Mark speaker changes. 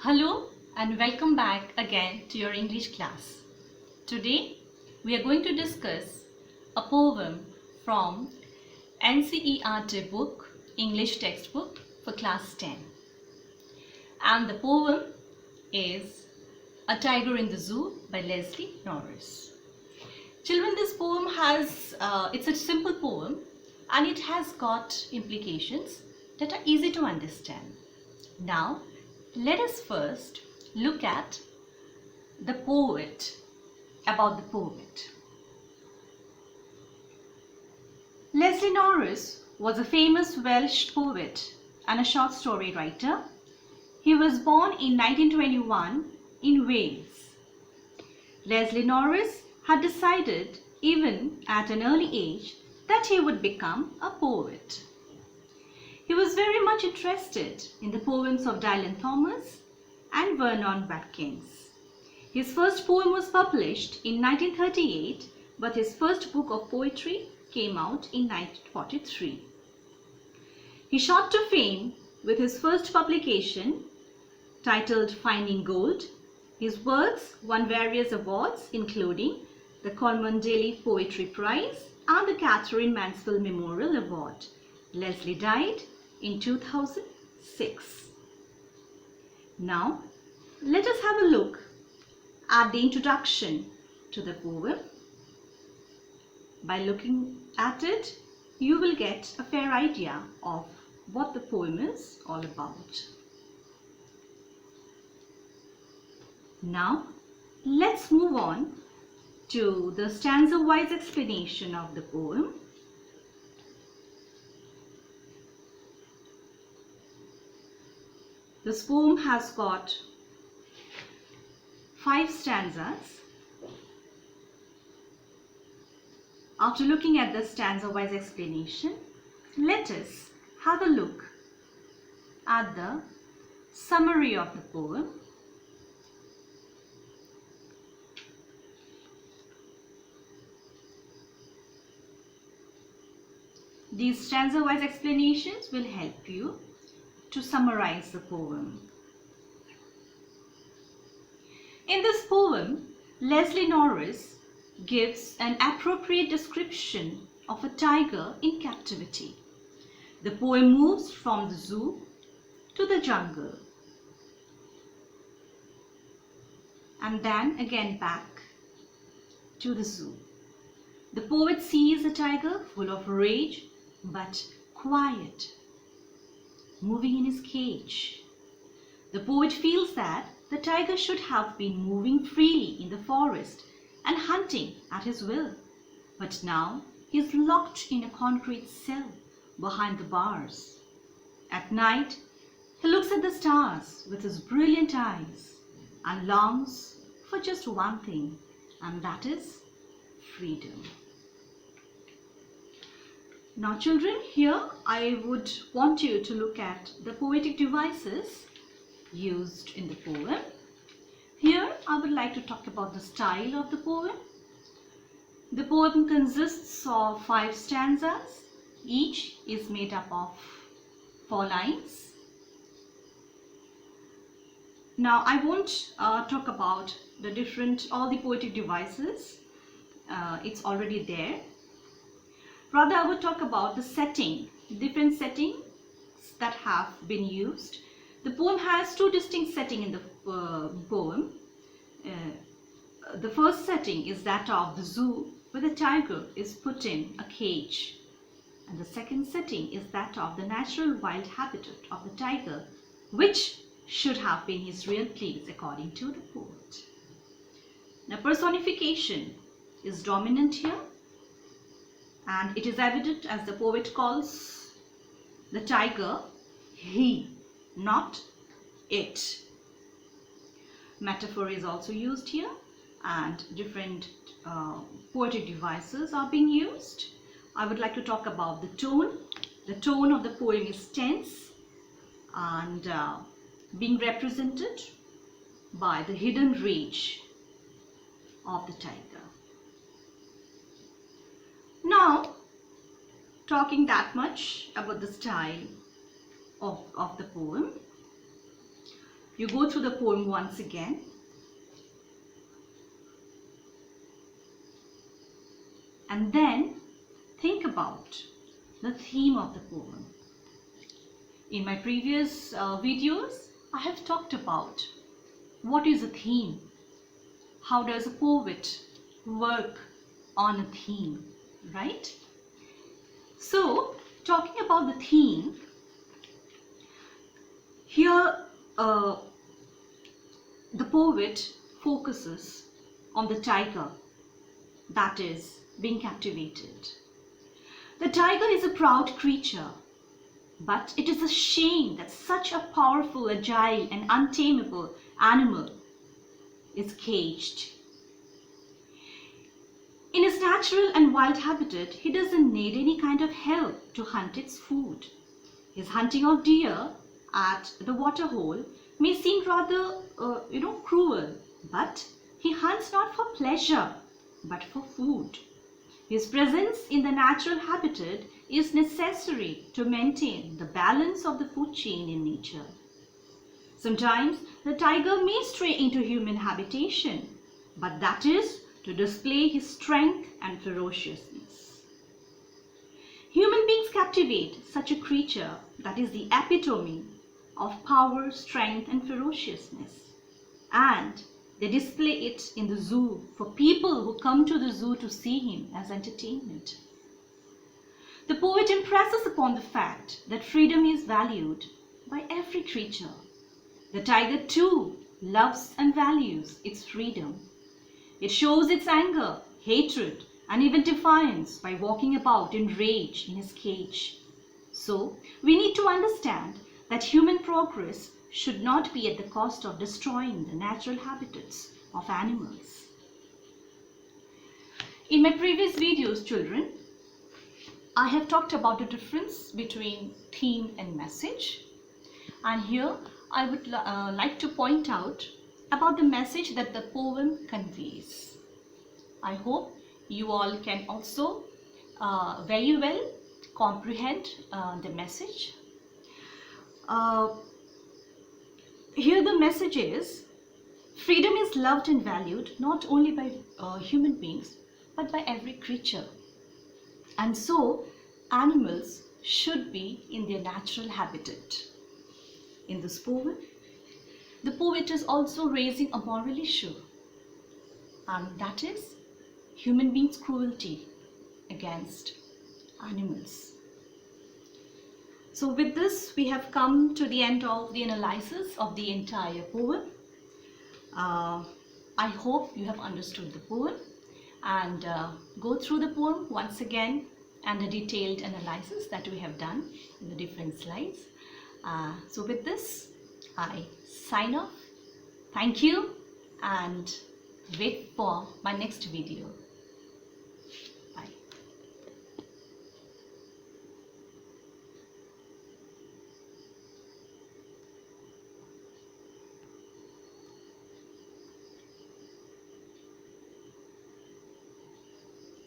Speaker 1: Hello and welcome back again to your English class. Today we are going to discuss a poem from NCERT book, English textbook for class 10. And the poem is A Tiger in the Zoo by Leslie Norris. Children, this poem it's a simple poem and it has got implications that are easy to understand. Now, let us first look at the poet, about the poet. Leslie Norris was a famous Welsh poet and a short story writer. He was born in 1921 in Wales. Leslie Norris had decided, even at an early age, that he would become a poet. He was very much interested in the poems of Dylan Thomas and Vernon Watkins. His first poem was published in 1938, but his first book of poetry came out in 1943. He shot to fame with his first publication, titled Finding Gold. His works won various awards, including the Coleman Daly Poetry Prize and the Catherine Mansfield Memorial Award. Leslie died in 2006. Now, let us have a look at the introduction to the poem. By looking at it, you will get a fair idea of what the poem is all about. Now, let's move on to the stanza-wise explanation of the poem. This poem has got 5 stanzas. After looking at the stanza-wise explanation, let us have a look at the summary of the poem. These stanza-wise explanations will help you to summarize the poem. In this poem, Leslie Norris gives an appropriate description of a tiger in captivity. The poem moves from the zoo to the jungle and then again back to the zoo. The poet sees a tiger full of rage but quiet, moving in his cage. The poet feels that the tiger should have been moving freely in the forest and hunting at his will, but now he is locked in a concrete cell behind the bars. At night, he looks at the stars with his brilliant eyes and longs for just one thing, and that is freedom. Now children, here I would want you to look at the poetic devices used in the poem. Here I would like to talk about the style of the poem. The poem consists of 5 stanzas. Each is made up of 4 lines. Now I won't talk about all the poetic devices. It's already there. Rather, I would talk about the setting, different settings that have been used. The poem has 2 distinct settings in the poem. The first setting is that of the zoo, where the tiger is put in a cage. And the second setting is that of the natural wild habitat of the tiger, which should have been his real place according to the poet. Now, personification is dominant here. And it is evident as the poet calls the tiger he, not it. Metaphor is also used here, and different poetic devices are being used. I would like to talk about the tone. The tone of the poem is tense and being represented by the hidden rage of the tiger. Now, talking that much about the style of the poem, you go through the poem once again. And then think about the theme of the poem. In my previous videos, I have talked about what is a theme. How does a poet work on a theme, right? So, talking about the theme, here the poet focuses on the tiger that is being captivated. The tiger is a proud creature, but it is a shame that such a powerful, agile and untamable animal is caged. In his natural and wild habitat, he doesn't need any kind of help to hunt its food. His hunting of deer at the waterhole may seem rather, cruel, but he hunts not for pleasure, but for food. His presence in the natural habitat is necessary to maintain the balance of the food chain in nature. Sometimes the tiger may stray into human habitation, but that is to display his strength and ferociousness. Human beings captivate such a creature that is the epitome of power, strength and ferociousness, and they display it in the zoo for people who come to the zoo to see him as entertainment. The poet impresses upon the fact that freedom is valued by every creature. The tiger too loves and values its freedom. It shows its anger, hatred, and even defiance by walking about in rage in his cage. So, we need to understand that human progress should not be at the cost of destroying the natural habitats of animals. In my previous videos, children, I have talked about the difference between theme and message. And here I would like to point out about the message that the poem conveys. I hope you all can also very well comprehend the message. Here the message is, freedom is loved and valued not only by human beings but by every creature. And so animals should be in their natural habitat. In this poem, the poet is also raising a moral issue, and that is human beings' cruelty against animals. So with this, we have come to the end of the analysis of the entire poem. I hope you have understood the poem, and go through the poem once again and the detailed analysis that we have done in the different slides. So with this, I sign off. Thank you, and wait for my next video.